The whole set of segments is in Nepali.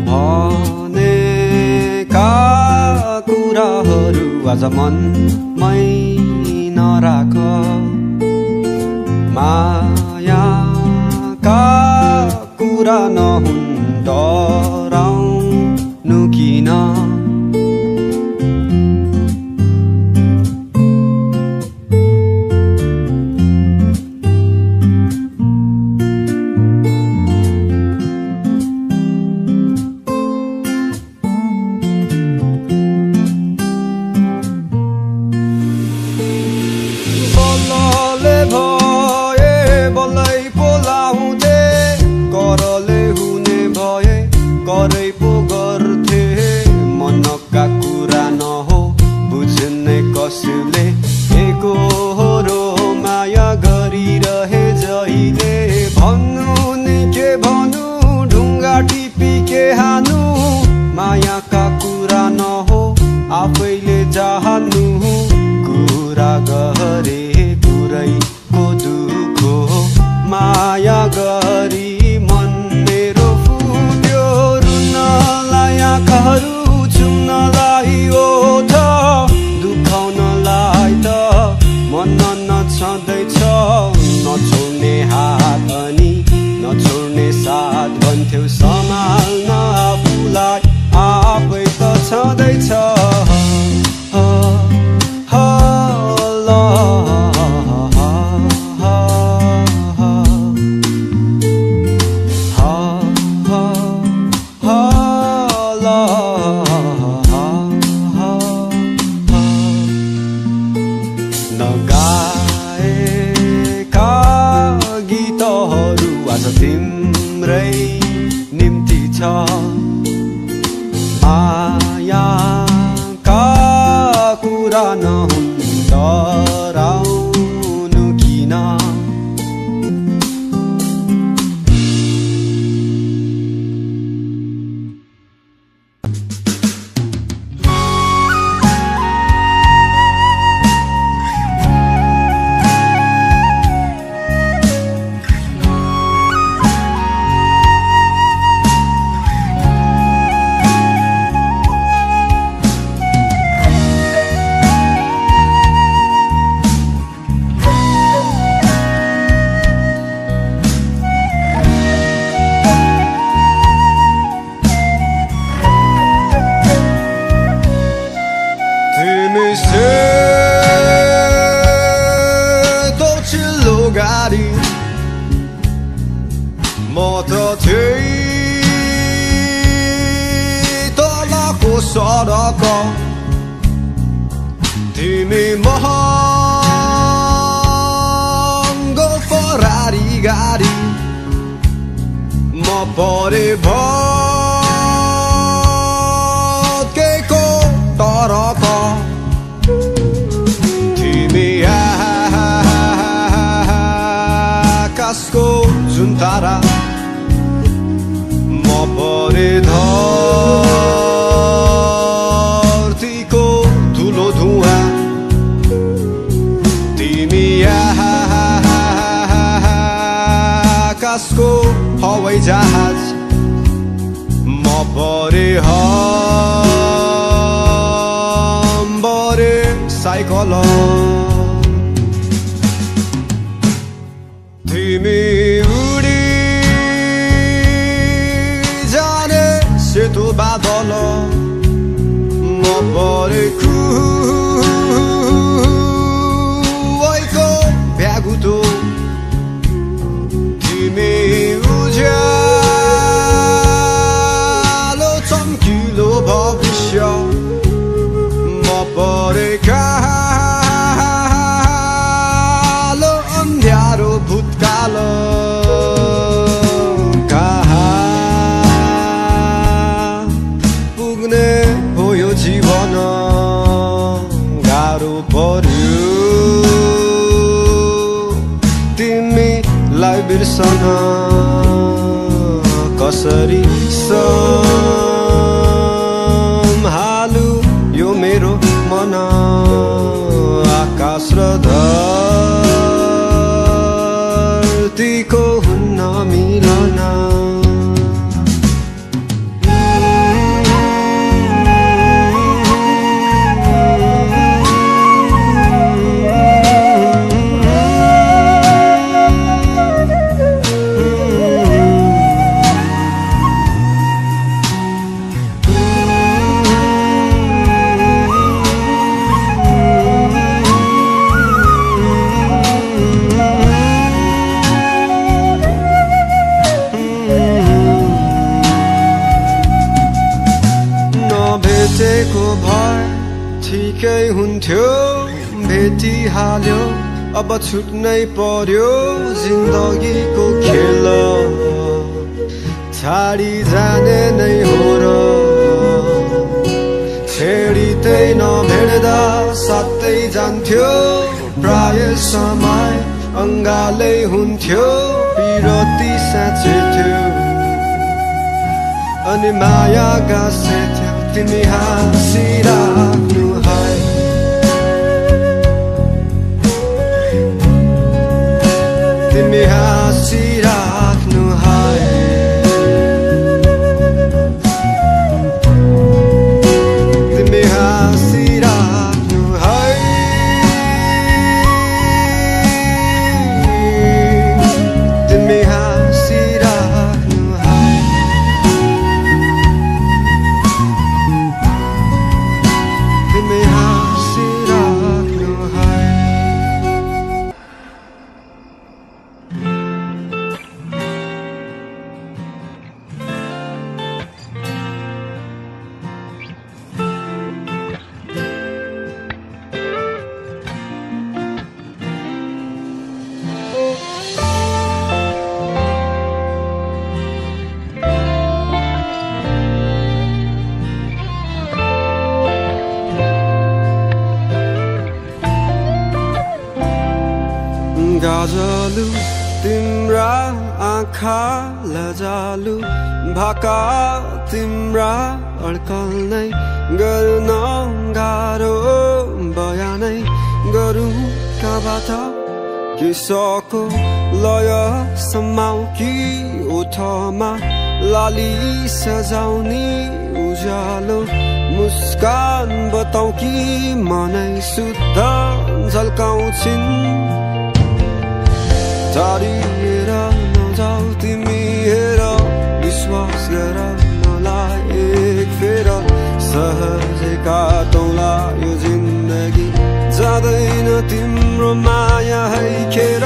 भनेका कुराहरू आज मनमै नराख मायाका कुरा नहुन् डराउनु किन मायाका कुरा नहो आफैले जान्नु कुरा गरे पुरैको दुःख माया गरी मन मेरो फुट्यो रुनलाई आँखाहरू चुम्नलाई ओठ दुखाउनलाई त मन नछँदैछ नछोड्ने हात अनि नछोड्ने साथ भन्थ्यौ सम्हाल्न आफूलाई आफै त छँदैछ नगाएका गीतहरू आज तिम्रै निम्ति छ मायाका कुरा नहुन् डराउनु किन म त थिएँ तलको सडक तिमी महँगो फरारी गाडी म परे भत्केको तरक तिमी आकाशको जुन तारा म परे धरतीको धुलो धुवा तिमी आकाशको हवाई जहाज म परे हम्बरे साइकल तिमी उडी जाने सेतो बादल म परे खुवाइको भ्यागुतो तिमी उज्यालो चम्किलो भविष्य म परे कालो अन्ध्यारो भूतकाल जीवन गाह्रो पर्यो तिमीलाई बिर्सन कसरी सम्हालु यो मेरो मन आकाश र धरतीको हुन्न मिलन हुन्थ्यो भेटिहाल्यो अब छुट्नै पर्यो जिन्दगीको खेल छाडी जाने नै हो र छेडिँदै नभेट्दा साथै जान्थ्यो प्राय समय अङ्गालै हुन्थ्यो पिरती साँचेथ्यो अनि माया गाँसेथ्यो तिमी हाँसिराख्नु है तिमी हाँसिराख्नु है तिमी हाँसिराख्नु है तिमी हाँसिराख्नु है तिमी हाँसिराख्नु है गाजलु तिम्रा आँखा लजालु भाका तिम्रा अड्कल नै गर्न गाह्रो बयानै गरौँ कहाँबाट किसको लय समाउ कि ओठमा लाली सजाउने उज्यालो मुस्कान बताउ कि मनै शुद्ध झल्काउँछिन् टाढिएर नजाऊ तिमी हेर विश्वास गर मलाई एक फेर सहजै काटौँला यो जिन्दगी जाँदैन तिम्रो माया है खेर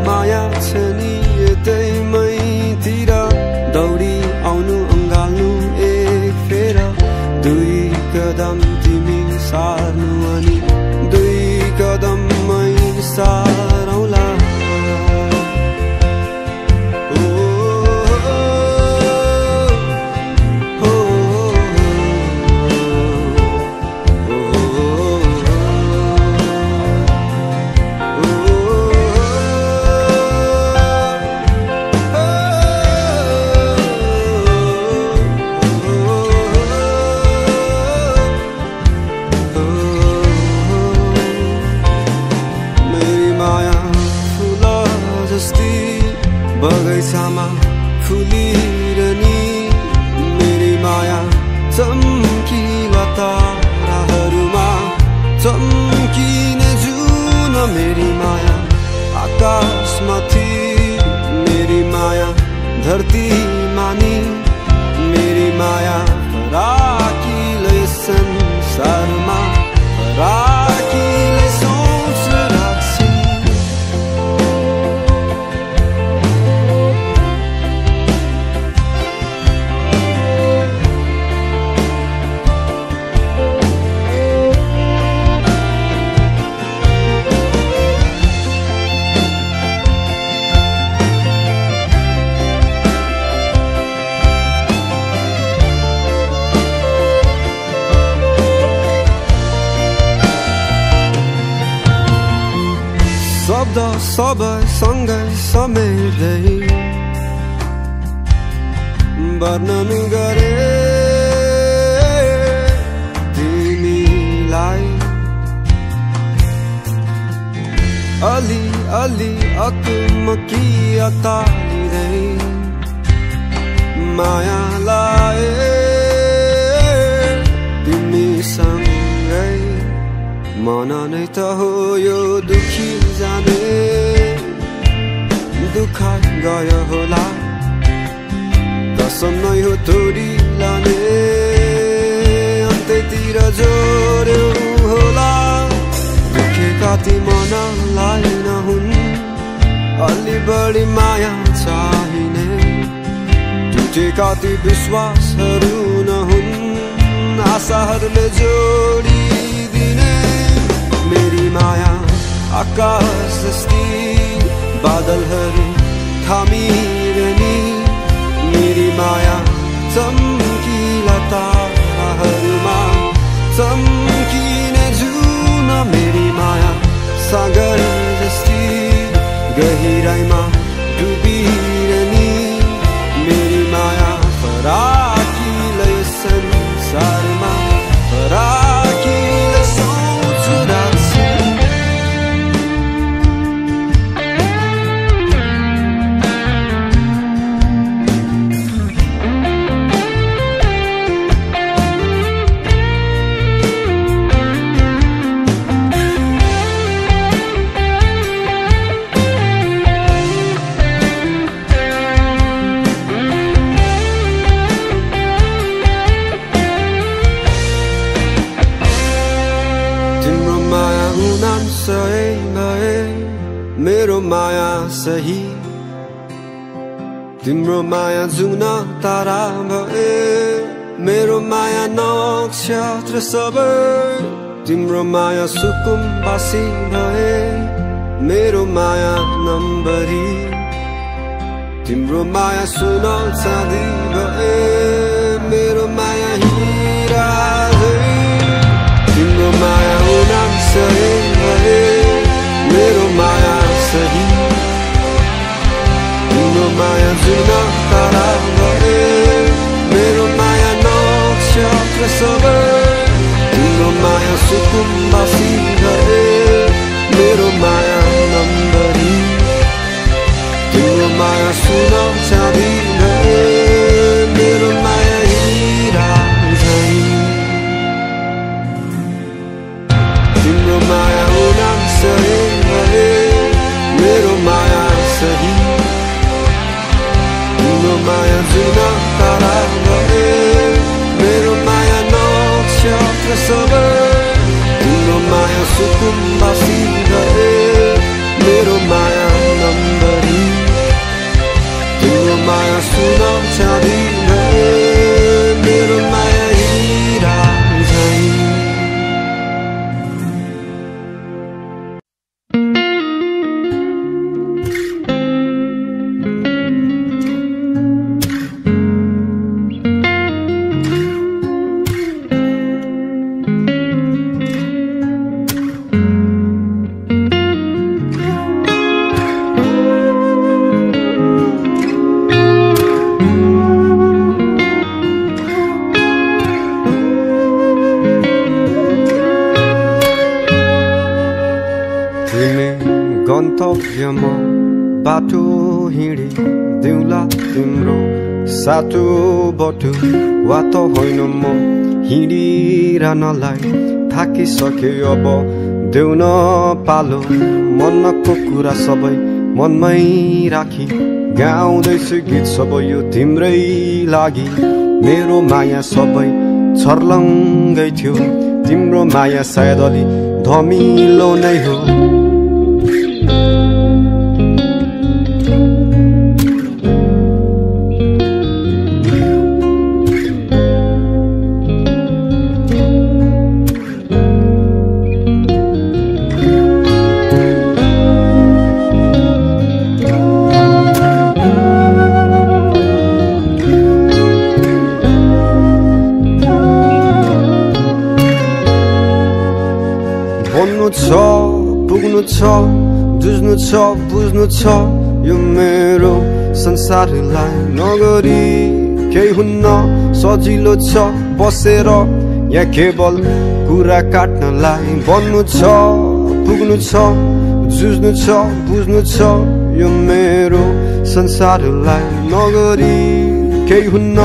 माया छ नि यतैमैतिर दौडी आउनु अँगाल्नु एक फेर दुई कदम तिमी सार्नु अनि दुई कदममै सारौँला बगैँचामा फुलिरहने मेरी माया चम्किला ताराहरूमा चम्किने जुन मेरी माया आकाशमाथि मेरी माया धरती मानी मेरी माया राखिलै संसारमा राखिलै सोच राख्छिन् शब्द सबै सँगै समेट्दै वर्णन गरे तिमीलाई अलि अलि अकमकी अतालिँदै माया लाए तिमीसँगै मन नै त हो यो दुखी जाने दुःख गयो होला कसम नै हो तोडी लाने अन्त्यतिर जोड्यो होला दुखेका ती मनलाई नहुन् अलि बढी माया चाहिने टुटेका ती विश्वासहरू नहुन् आशाहरूले जोडिदिने माया आकाश जस्ती बादलहरू थामिरहने मेरी माया चम्किला ताराहरूमा चम्किने जुन मेरी माया सागर जस्ती गहिराईमा डुबिरहने मेरी माया फराकिलो यो संसारमा फराकिलो सोच्छु राख्छु मेरो माया सही तिम्रो माया जुन तारा भए मेरो माया नक्षत्र सबै तिम्रो माया सुकुम्बासी भए मेरो माया नम्बरी तिम्रो माया सुन चाँदी भए मेरो माया हिरा तिम्रो माया उनाम सही भए मेरो माया सही तिम्रो माया जुन तारा भए मेरो माया नक्षत्र सबै तिम्रो माया सुकुम्बासी भए मेरो माया नम्बरी तिम्रो माया सुन चाँदी भए मेरो माया हिरा झै तिम्रो माया उनाम सही मेरो माया सही तिम्रो माया जुन तारा भए मेरो माया नक्षत्र सबै तिम्रो माया सुकुम्बासी भए मेरो माया नम्बरी तिम्रो माया सुन चाँदी भए मेरो माया हिरा झै गन्तव्यमा बाटो हिँडिदिउँला तिम्रो सातो बटु वा त होइन म हिँडिरहनलाई थाकिसके अब देउन पालो मनको कुरा सबै मनमै राखी गाउँदैछु गीत सबै यो तिम्रै लागि मेरो माया सबै छर्लङ्गै थियो तिम्रो माया सायद अलि धमिलो नै हो पुग्नु छ जुझ्नु छ बुझ्नु छ यो मेरो संसारलाई नगरी केही हुन्न सजिलो छ बसेर या केवल कुरा काट्नलाई बन्नु छ पुग्नु छ जुझ्नु छ बुझ्नु छ यो मेरो संसारलाई नगरी केही हुन्न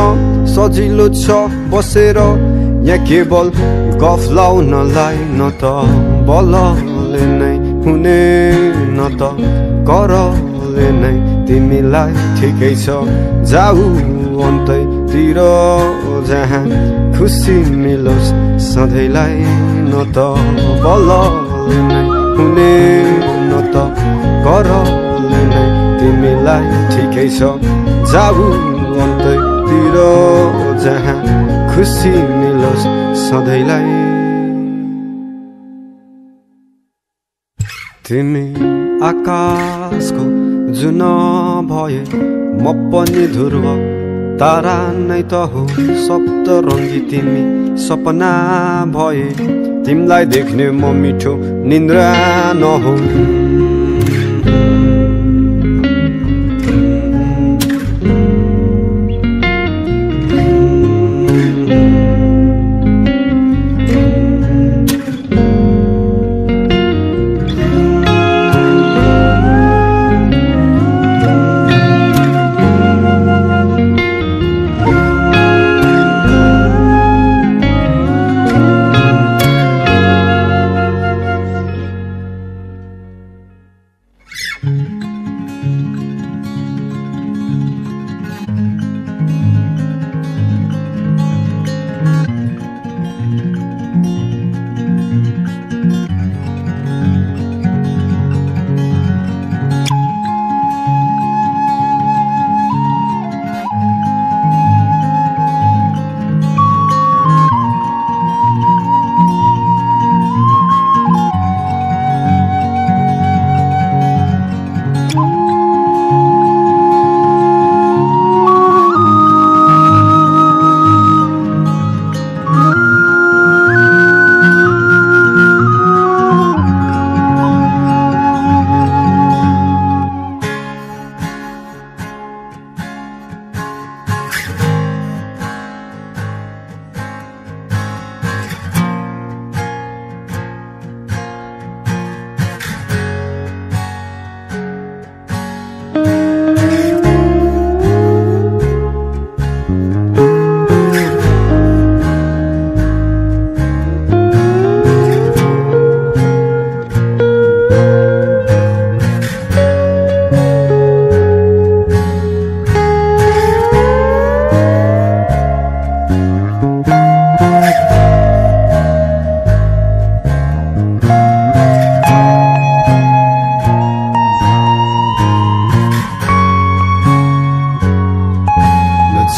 सजिलो छ बसेर या केवल गफ लाउनलाई न त बलले नै हुने न त करले नै तिमीलाई ठिकै छ जाऊ अन्तैतिर जहाँ खुसी मिलोस् सधैँलाई न त बलले नै हुने न त करले नै तिमीलाई ठिकै छ जाऊ अन्तैतिर जहाँ खुसी मिलोस् सधैँलाई। तिमी आकाशको जुन भए म पनि ध्रुव तारा नै त हो सप्तरङ्गी तिमी सपना भए तिमीलाई देख्ने म मिठो निन्द्रा नहो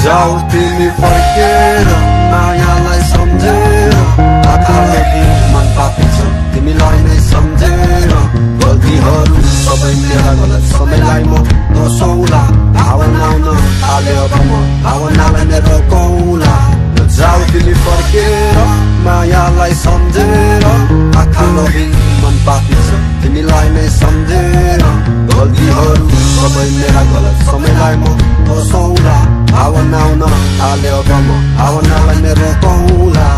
जाऊ तिमी फर्केर मायालाई सम्झेर आँखाले मन पापिन्छ तिमीलाई नै सम्झेर गल्तीहरू सबै मेरा गलत समयलाई म दोषौला भावना आउन थाले अब म भावनालाई नै रोकौला जाऊ तिमी फर्केर मायालाई सम्झेर आँखाले मन पापिन्छ तिमीलाई नै सम्झेर गल्तीहरू सबै मेरा गलत समयलाई म दोषौला भावना आउन थाल्यो अब म भावनालाई नै रोकौला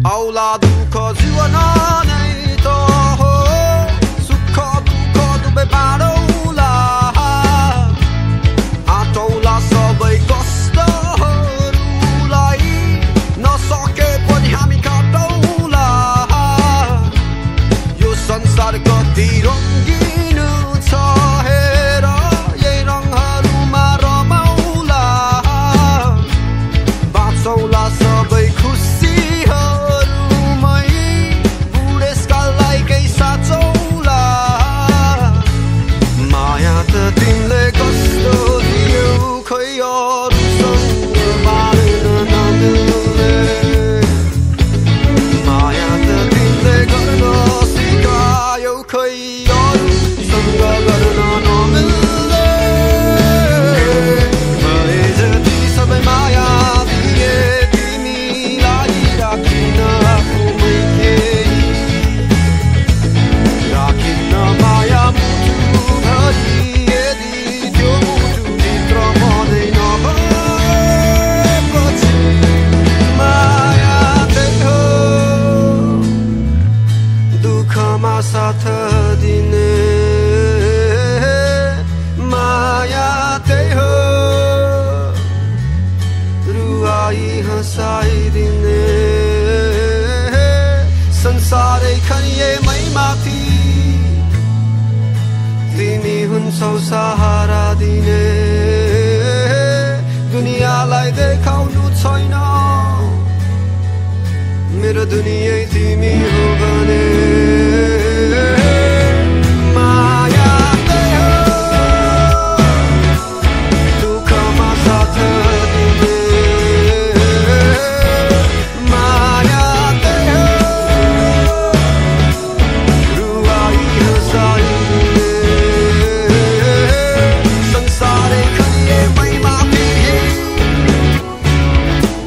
औला दुःख जीवन नै त हो सुख दुःख दुवै बाँडौला आटौला सबै कष्टहरूलाई नसके पनि हामी काटौला यो संसार कति रङ्गिन छ हेर यही रङहरूमा रमाउला बाँचौला सबै खुसीहरूमै बुढेसकाललाई केही साँचौला माया त तिमीले कस्तो दियौ खै अरूसँग बाँड्न नमिल्ने माया त तिमीले गर्न सिकायौ खै अरूसँग गर्न नमिल्ने भए जति सबै माया दिए तिमीलाई राखिन आफूमै केही राखिन माया मुटुभरि यदि त्यो मुटुभित्र मनै नभएपछि माया त्यही हो दुःखमा साथ दिने माया त्यही हो रुवाई हँसाइदिने संसारै खनिएमै माथि तिमी हुन्छौ सहारा दिने दुनियाँलाई देखाउनु छैन मेरो दुनियै तिमी हो भने माया त्यही हो दुःखमा साथ दिने माया त्यही हो रुवाई हँसाइदिने संसारै खनिएमै माथि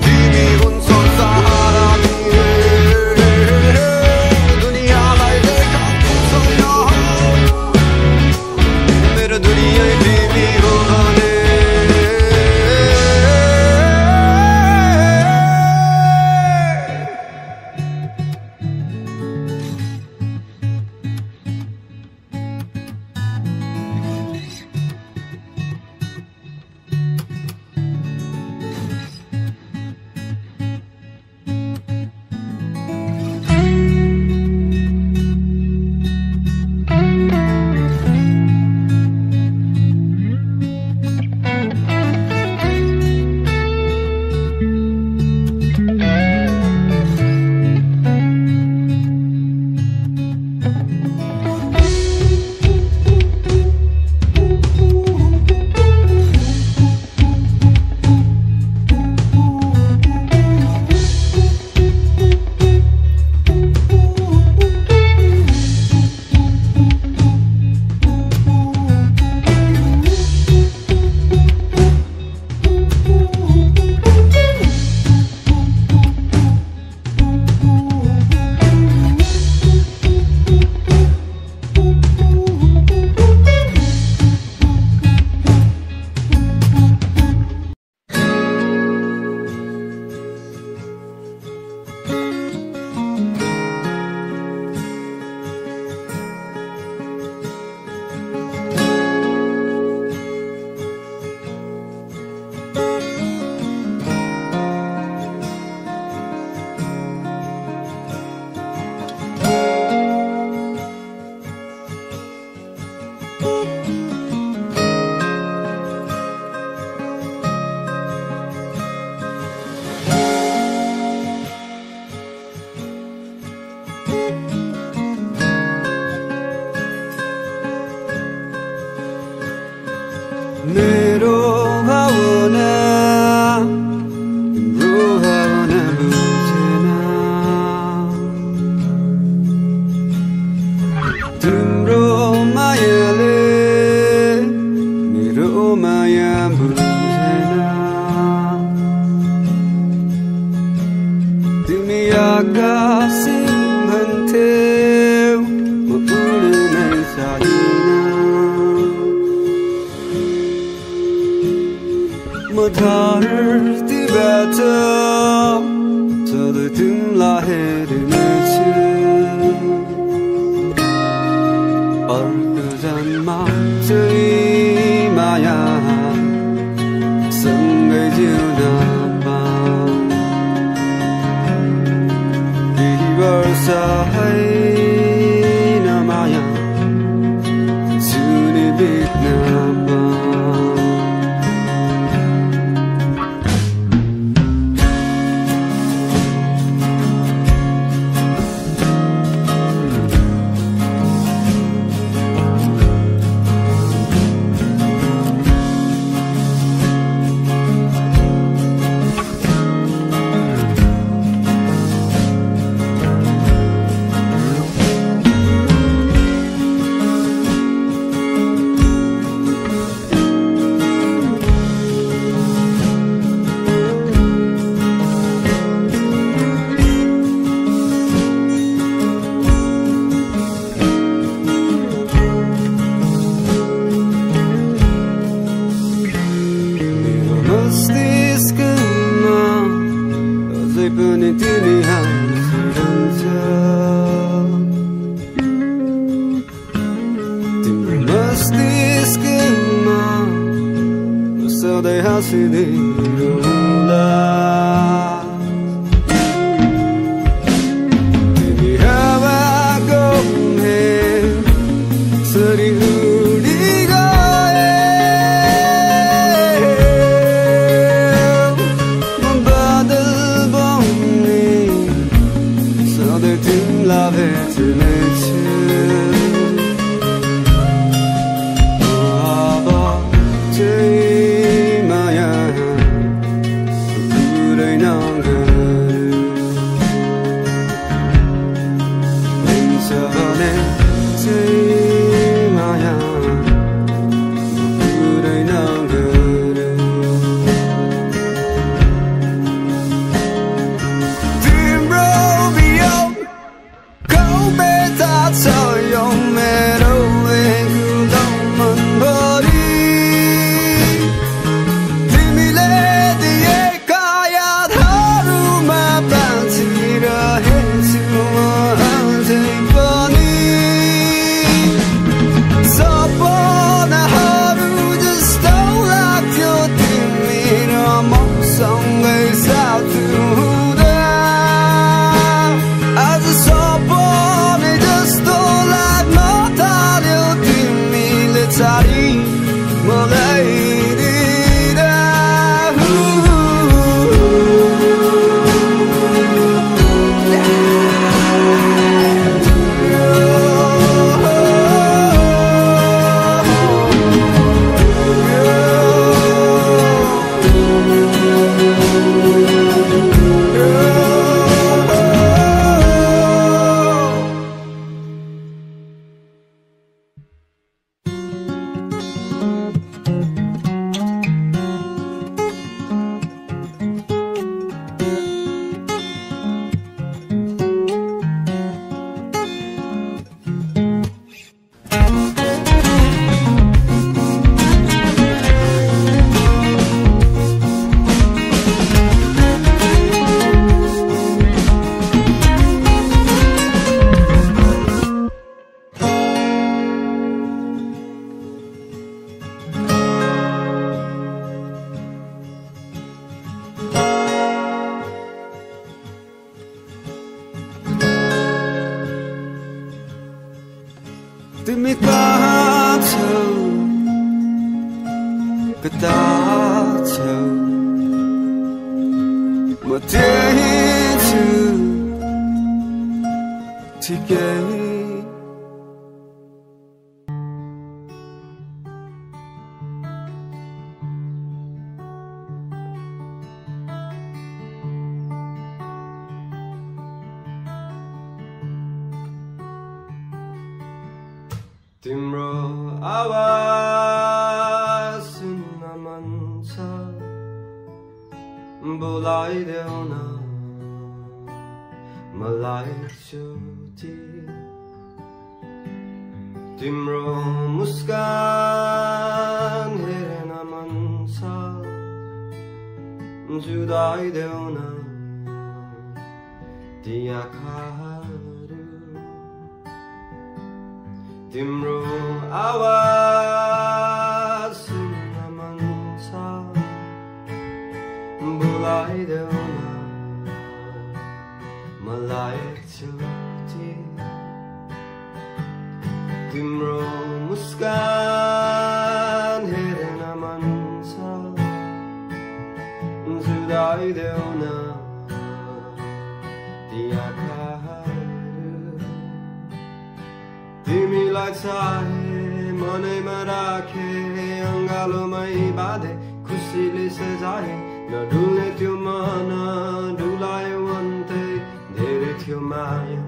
तिमी हुन्छौ सहारा दिने दुनियाँलाई देखाउनु छैन मेरो दुनियै तिमी हो भने मेरो भावना तिम्रो भावना बुझेन तिम्रो मायाले मेरो माया बुझेन तिमी आकाश भन्थ्यौ म उड्नै सक्दिन म धरतीबाट सधैँ तिमलाई हेर्नेछु अर्को जन्म चाहिँ माया सँगै जिउनमा केही वर्ष होइन माया जुनी बित्नमा तिम्रो आवाज सुन्न मन छ बोलाइदेऊ न मलाई एकचोटि तिम्रो मुस्कान हेर्न मन छ जुदाइदेऊ न ती आँखाहरू तिम्रो आवाज सुन्न मन छ बोलाइदेऊ न मलाई एकचोटि तिम्रो मुस्कान हेर्न मन छ जुदाइदेऊ न ती आँखाहरू तिमीलाई चाहे मनैमा राखे अङ्गालोमै बाँधे खुसीले सजाए नडुल्ने त्यो मन डुलायो अन्तै धेरै थियो माया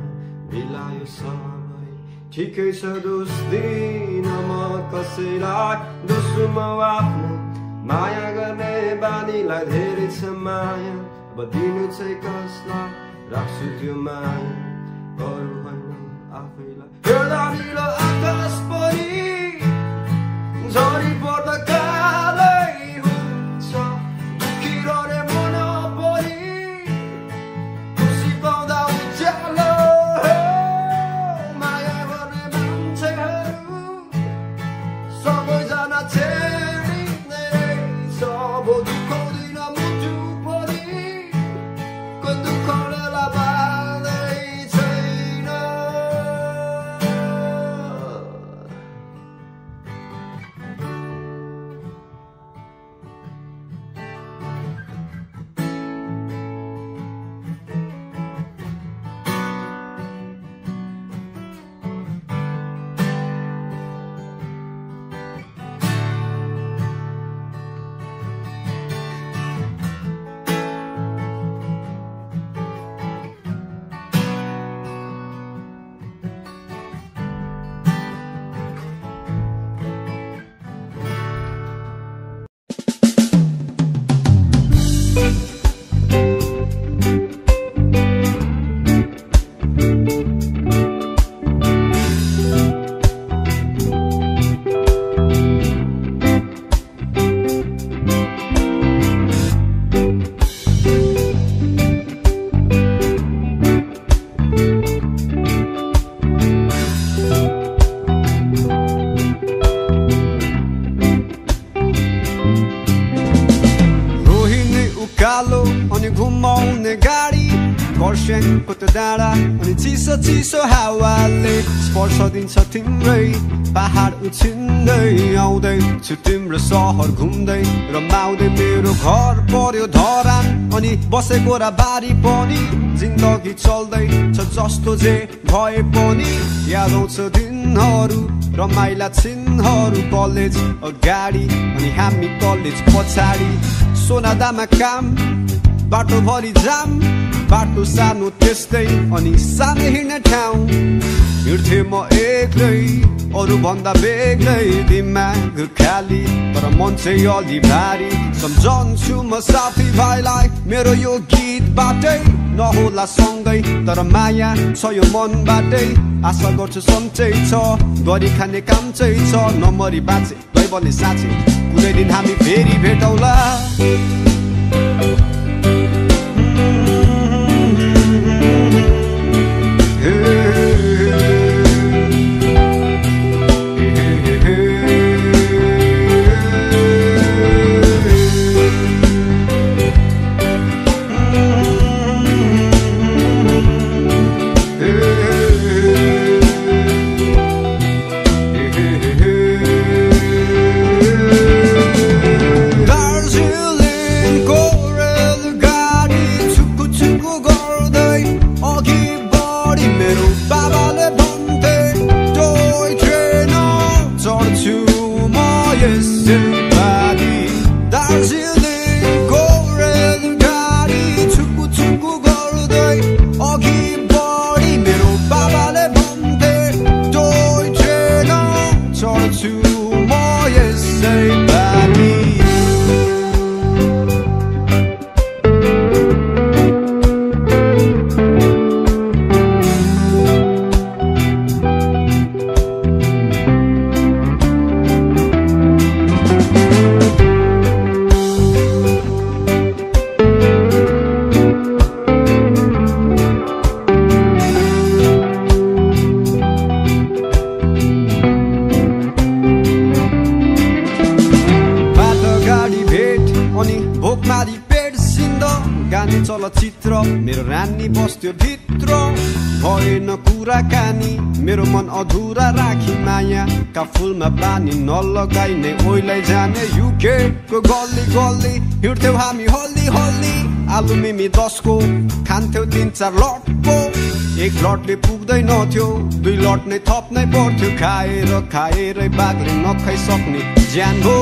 बिलायो सबै ठिकै छ दोष दिन म कसैलाई दोस्रो म आफ्नो माया गर्ने बानीलाई धेरै छ माया अब दिनु चाहिँ कसलाई राख्छु त्यो माया अरू होइन आफैलाई हेर्दा निलो आकाश पनि झरी पर्दा कालै हुन्छ दुखिरहने मन पनि खुसी पाउँदा उज्यालो माया गर्ने मान्छेहरू सबैजना छेडिने रहेछ अब दुखाउँदिन मुटु पनि कोही दुःखले बाँध्दै छैन अनि घुमाउने गाडी खरसाङको त डाँडा अनि चिसो चिसो हावाले स्पर्श दिन्छ तिम्रै पहाड उछिन्दै आउँदैछु तिम्रो सहर घुम्दै रमाउँदै मेरो घर पर्यो धरान अनि बसेको र बारी पनि जिन्दगी चल्दै छ जस्तो जे भए पनि याद आउँछ दिनहरू रमाइला छिनहरू कलेज अगाडि अनि हामी कलेज पछाडि सोनादामा काम बाटो भरि जाम बाटो सानो त्यस्तै अनि सानो हिँड्ने ठाउँ हिँड्थे म एक्लै अरू भन्दा बेग्लै दिमाग खाली तर मन चाहिँ अलि भारी सम्झन्छु म साथी भाइलाई मेरो यो गीतबाटै नहोला सँगै तर माया छ यो मनबाटै आशा गर्छु सन्चै छ गरी खाने काम चाहिँ छ नमरी बाँचे दैवले साँचे कुनै दिन हामी फेरि भेटौला भएन कुराकानी मेरो मन अधुरा राखी मायाका फुलमा पानी नलगाइने ओइलाई जाने युके को गल्ली गल्ली हिँड्थ्यौ हामी हल्ली हल्ली आलु मिमी 10 को खान्थ्यौ 3-4 लटको एक लटले पुग्दैनथ्यो 2 लट नै थप्नै पर्थ्यो खाएर खाएरै बाघले नखाइसक्ने ज्यान हो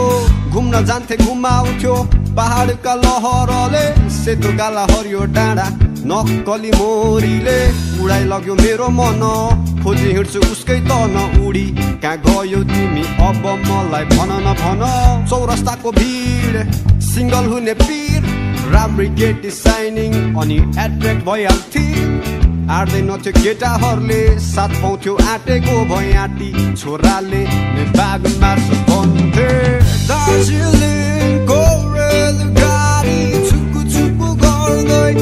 घुम्न जान्थे घुमाउँथ्यो पहाडका लहरले सेतो गाला हरियो डाँडा नक्कली मोरीले उडाइ लग्यो मेरो मन खोजी हिँड्छु उसकै तन उडी कहाँ गयो तिमी अब मलाई भन न भन चौरस्ताको भिड सिंगल हुने पीर राम्री केटी साइनिङ अनि एट्र्याक्ट भइहाल्थे आड्दैनथ्यो केटाहरूले साथ पाउँथ्यो आँटेको भई आँटी छोराले बाग मार्छ भन्थे दार्जिलिङको रेलगाडी छुकु छुकु गर्दै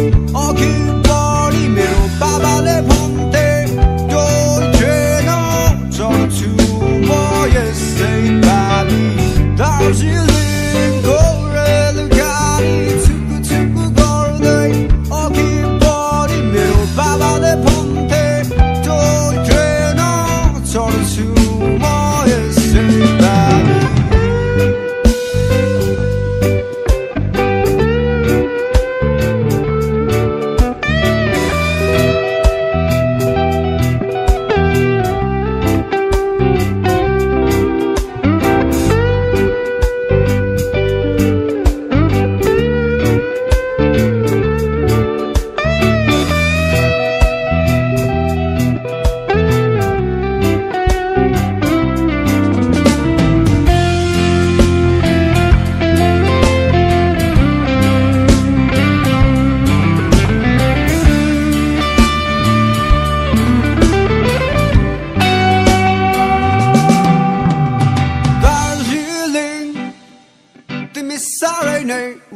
अघि बढी मेरो बाबाले भन्थे टोय ट्रेन चढ्छु म यसै पालि दार्जिलिङको रेलगाडी छुकु छुकु गर्दै अघि बढी मेरो बाबाले भन्थे टोय ट्रेन चढ्छु म यसै पालि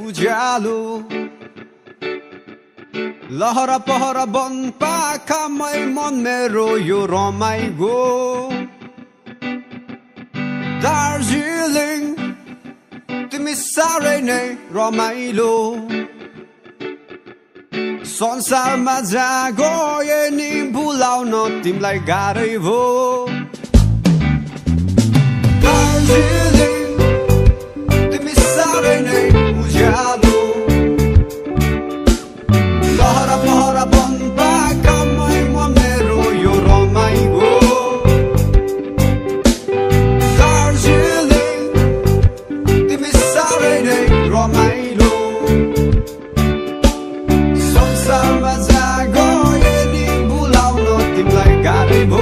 उज्यालो लहरा पहरा बन पाखामै मन मेरो यो रमाइगो दार्जिलिङ तिमी साह्रै नै रमाइलो संसारमा जहाँ गए नि भुलाउन तिमीलाई गाह्रै भो दार्जिलिङ तिमी साह्रै नै उज्यालो लहरा पहरा बन पाखामै मन मेरो यो रमाइगो दार्जिलिङ तिमी साह्रै नै रमाइलो संसारमा जहाँ गए नि भुलाउन तिमीलाई गाह्रै भो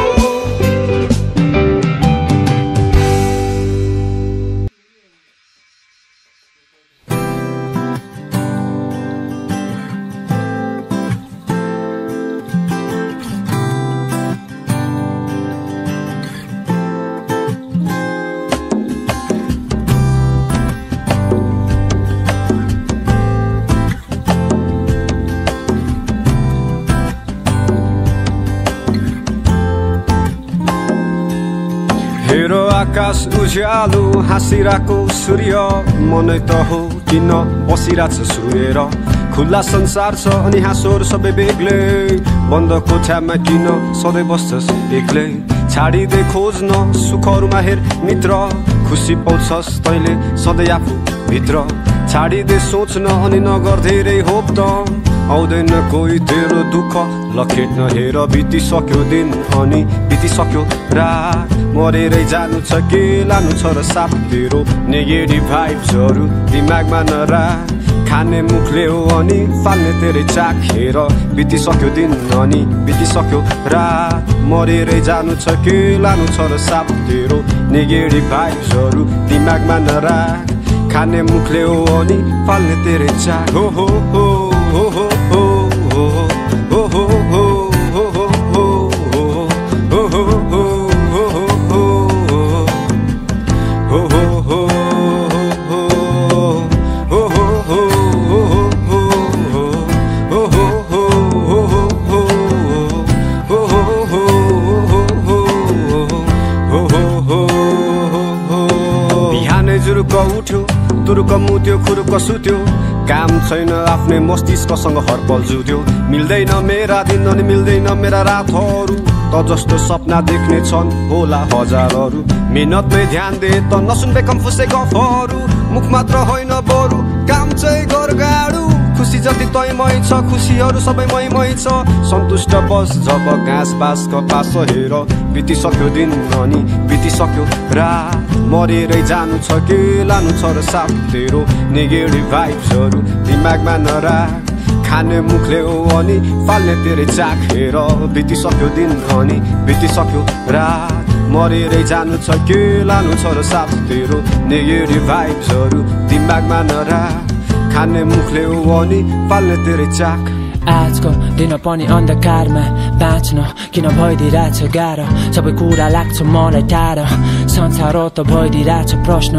हेरो आकाश उज्यालो हाँसिरहेको सूर्य मनै त हो किन बसिरहेछ सुएर खुल्ला संसार छ अनि हाँसोहरू सबै बेग्लै बन्द कोठामा किन सधैँ बस्छस् एक्लै छाडिदे खोज्न सुखहरूमा हेर मित्र खुसी पाउँछस् तैँले सधैँ आफू भित्र छाडिदे सोच्न अनि नगर धेरै होप त आउँदैन कोही तेरो दुःख लखेट्न हेर बितिसक्यो दिन अनि बितिसक्यो रात मरेरै जानु छ के लानु छ र साथ तेरो नेगेटिभ भाइब्सहरू दिमागमा नराख खाने मुखले हो अनि फाल्ने तेरै चाख हेर बितिसक्यो दिन अनि बितिसक्यो रात मरेरै जानु छ के लानु छ र साथ तेरो नेगेटिभ भाइब्सहरू दिमागमा नराख खाने मुखले हो अनि फाल्ने तेरै चाख हो हो हो हो हो हो हो हो हो हो उठ्यो तुरुक मुत्यो खुरुक सुत्यो काम छैन आफ्नै मस्तिष्कसँग हरपल जुध्यो मिल्दैन मेरा दिन अनि मिल्दैन मेरा रातहरू त जस्तो सपना देख्ने छन् होला हजारहरू मेहनतमै ध्यान दे त नसुन्बे कम्फुसे गफहरू मुख मात्र होइन बरु काम चाहिँ गर गाडु खुसी जति तैमै छ खुसीहरू सबै मै छ सन्तुष्ट बस जब घाँस बास कपास हेर बितिसक्यो दिन अनि बितिसक्यो रात मरेरै जानु छ के लानु छ र साथ तेरो नेगेटिभ भाइब्सहरू दिमागमा नराख खाने मुखले हो अनि फाल्ने तेरे चाख हेर बितिसक्यो दिन अनि बितिसक्यो रात मरेरै जानु छ के लानु छ र साथ तेरो नेगेटिभ भाइब्सहरू दिमागमा नराख खाने मुखले हो अनि फाल्ने तेरे चाख आजको दिन पनि अन्धकारमा बाँच्न किन भइदिरहेछ गाह्रो सबै कुरा लाग्छ मलाई टाढो संसार त भइदिरहेछ प्रश्न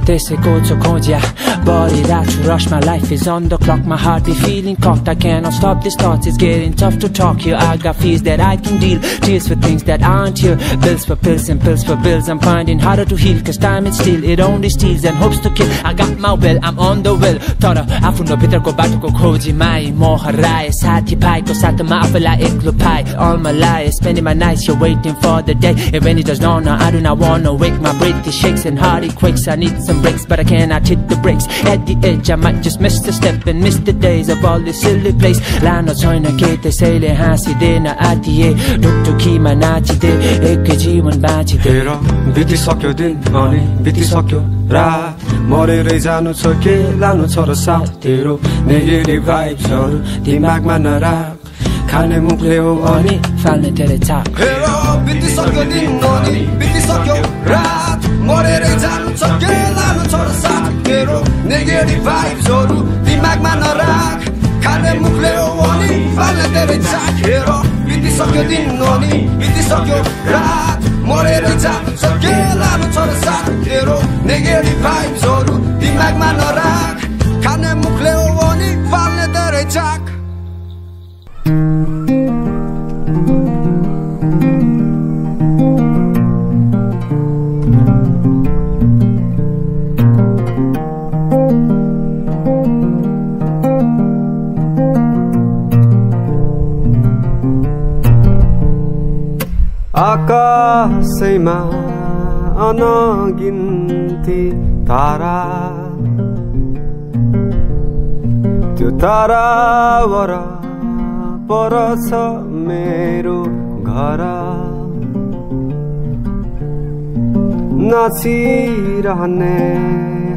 त्यसैको छ खोज्या बढिरहेको छु रसमा life is on the clock my heart be feeling cocked I cannot stop this thoughts it's getting tough to talk here I got fears that I can deal tears for things that aren't here bills for pills and pills for bills I'm finding harder to heal cause time is still it only steals and hopes to kill I got my will I'm on the will तर आफ्नो भित्रको बाटोको खोजीमा म हराए साथी भाइको साथमा आफूलाई एक्लो पाए all my life spending my nights here waiting for the day and when it does not I do not wanna wake my breath it shakes and heart it quakes I need some breaks but I cannot hit the brakes at the edge I might just miss the step and miss the days of all this silly place लानो छैन के त्यसैले हाँसिदेन आतिए ढुकढुकीमा नाचिदे एकै जीवन बाँचिदे बितिसक्यो दिन अनि बितिसक्यो रात मरेरै जानु छ के लानु छ र साथ तेरो नेगेटिभ भाइब्सहरू दिमागमा नराख खाने मुखले हो अनि फाल्ने तेरे चाख बितिसक्यो दिन अनि बितिसक्यो रात मरेरै जानु छ के लानु छ र साथ तेरो नेगेटिभ भाइब्सहरू दिमागमा नराख खाने मुखले हो अनि फाल्ने तेरे चाख बितिसक्यो दिन अनि बितिसक्यो रात मरेरै जानु छ के लानु छ र साथ तेरो नेगेटिभ भाइब्सहरू दिमागमा नराख खाने मुखले हो अनि फाल्ने तेरे चाख आकाशैमा अनगिन्ती तारा त्यो तारावर परछ मेरो घर नाचिरहने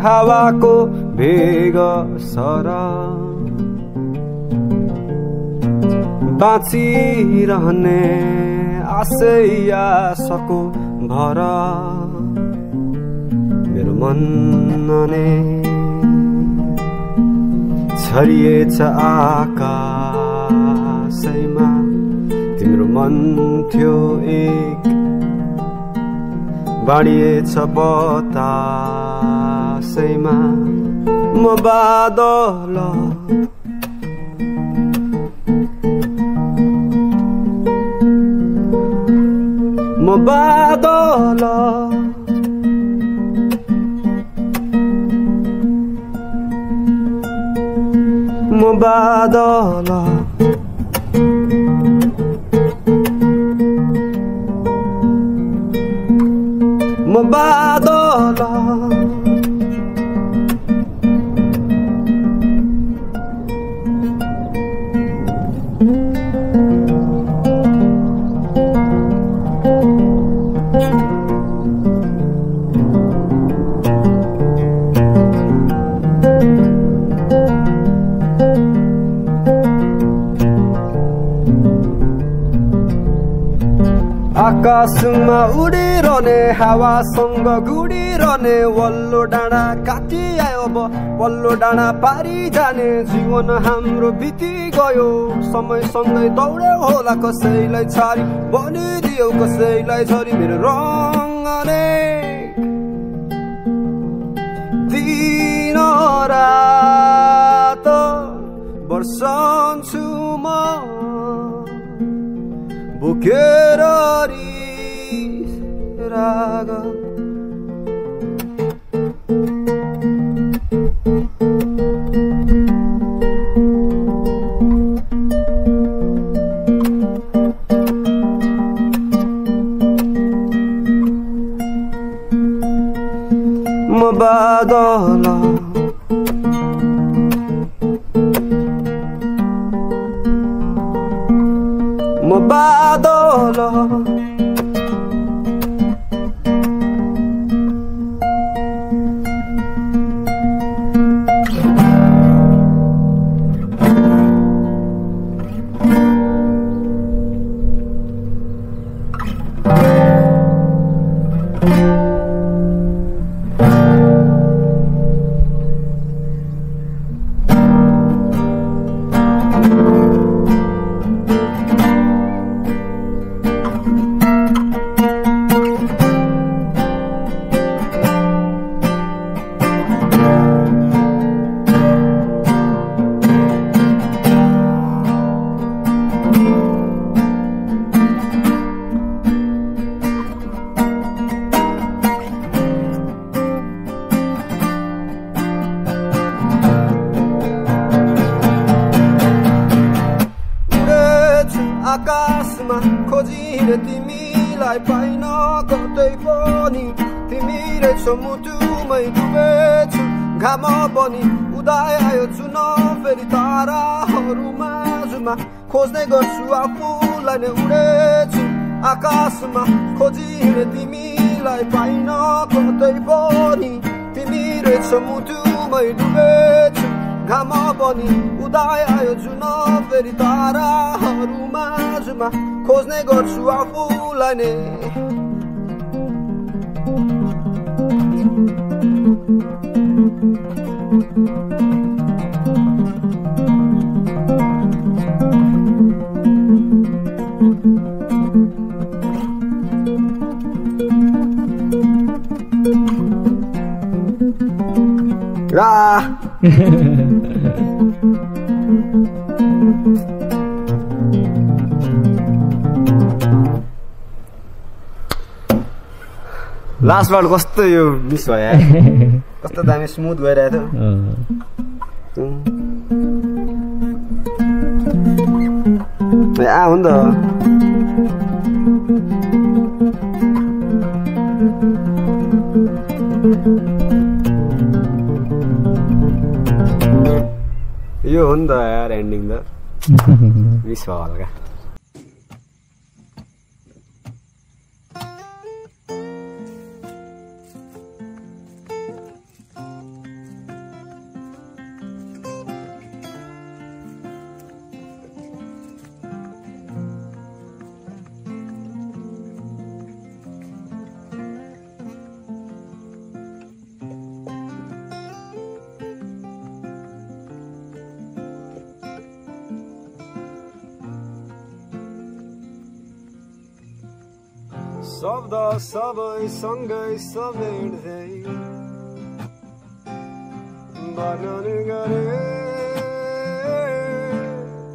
हावाको भेग सर बाँचिरहने आशको भर मेरो मन नै छरिएछ आकाशैमा तिम्रो मन थियो एक बाडिएछ बतासैमा म बादल म बादल म बादल म बादल आकाशमा उडिरहने हावासँग गुडिरहने वल्लो डाँडा काटी आयो अब वल्लो डाँडा पारी जाने जीवन हाम्रो बिति गयो समयसँगै दौड्यो होला कसैलाई छाडी बनिदियो कसैलाई झरी मेरो रङले दिन रात बर्सन्छु म बोकेर राग बादल म बादल आकाशमा खोजिने तिमीलाई पाइन कतै पनि तिमी रहेछौ मुटुमै डुबेछु घाम पनि उदय आयो चुन फेरि ताराहरू माझमा खोज्ने गर्छु आफूलाई नै उडेछु आकाशमा खोजिने तिमीलाई पाइन कतै पनि तिमी रहेछौ मुटुमै डुबेछु घाम पनि उदय आयो जुन फेरि ताराहरू माझमा खोज्ने गर्छु आफूलाई नै लास्ट बार कस्तो यो मिस भयो कस्तो दामी स्मुथ गइरहेको थियो हो नि त यो हो नि त यार एन्डिङ त मिस भयो हल्का शब्द सबै सँगै समेट्दै वर्णन गरे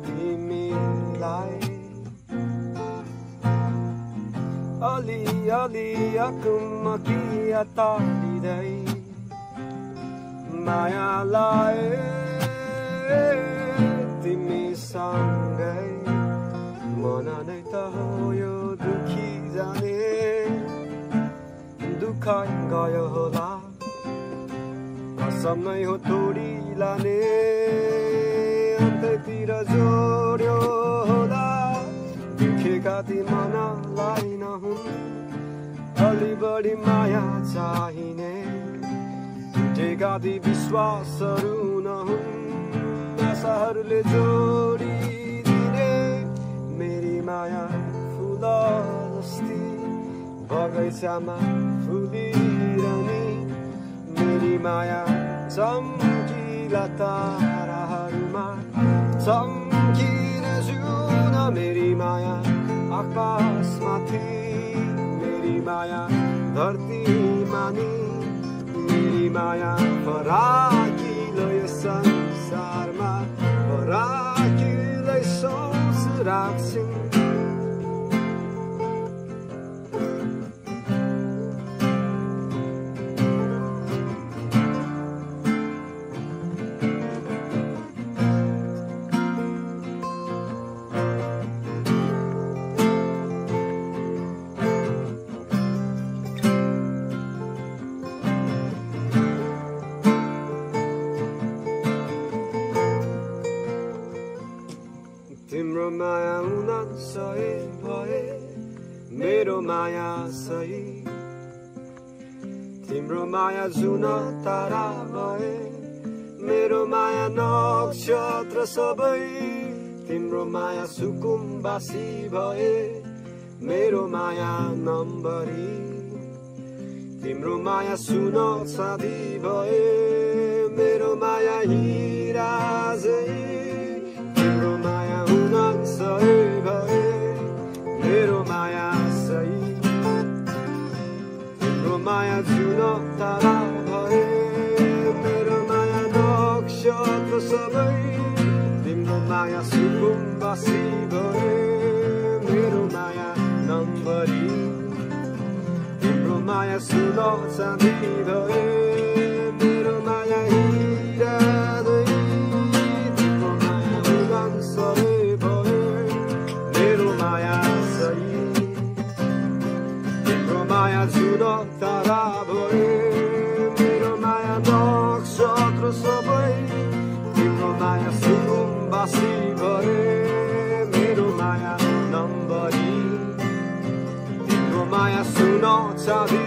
तिमीलाई अलि अलि अकुमकिया तारिँदै मायालाई तिमीसँगै मन नै त हो यो दुखी जाने दुःख गयो होला कसम नै हो तोडी लाने अन्त्यतिर जोड्यो होला दुखेका ती मनलाई नहुन् अलि बढी माया चाहिने टुटेका ती विश्वासहरू नहुन् आशाहरूले जोडिदिने मेरी माया फुल जस्ती बगैँचामा फुलिरहने मेरी माया चम्किला ताराहरूमा चम्किन जुन मेरी माया आकाशमाथि मेरी माया धरतीमा नि मेरी माया फराकिलो यो संसारमा फराकिलै सोच राख्छिन् माया हुन सही भए मेरो माया सही तिम्रो माया जुन तारा भए मेरो माया नक्षत्र सबै तिम्रो माया सुकुम्बासी भए मेरो माया नम्बरी तिम्रो माया सुन साथी भए मेरो माया हिरा झै तिम्रो माया हुन सही भए मेरो माया सही तिम्रो माया जुन तारा भए मेरो माया नक्षत्र सबै तिम्रो माया सुकुम्बासी भए मेरो माया नम्बरी तिम्रो माया सुन चाँदी भए मेरो माया हिरा झै तिम्रो माया हुन सही भए मेरो माया सही तिम्रो माया जुन तारा भए मेरो माया नक्षत्र सबै तिम्रो माया सुकुम्बासी भए मेरो माया नम्बरी तिम्रो माया सुन चाँदी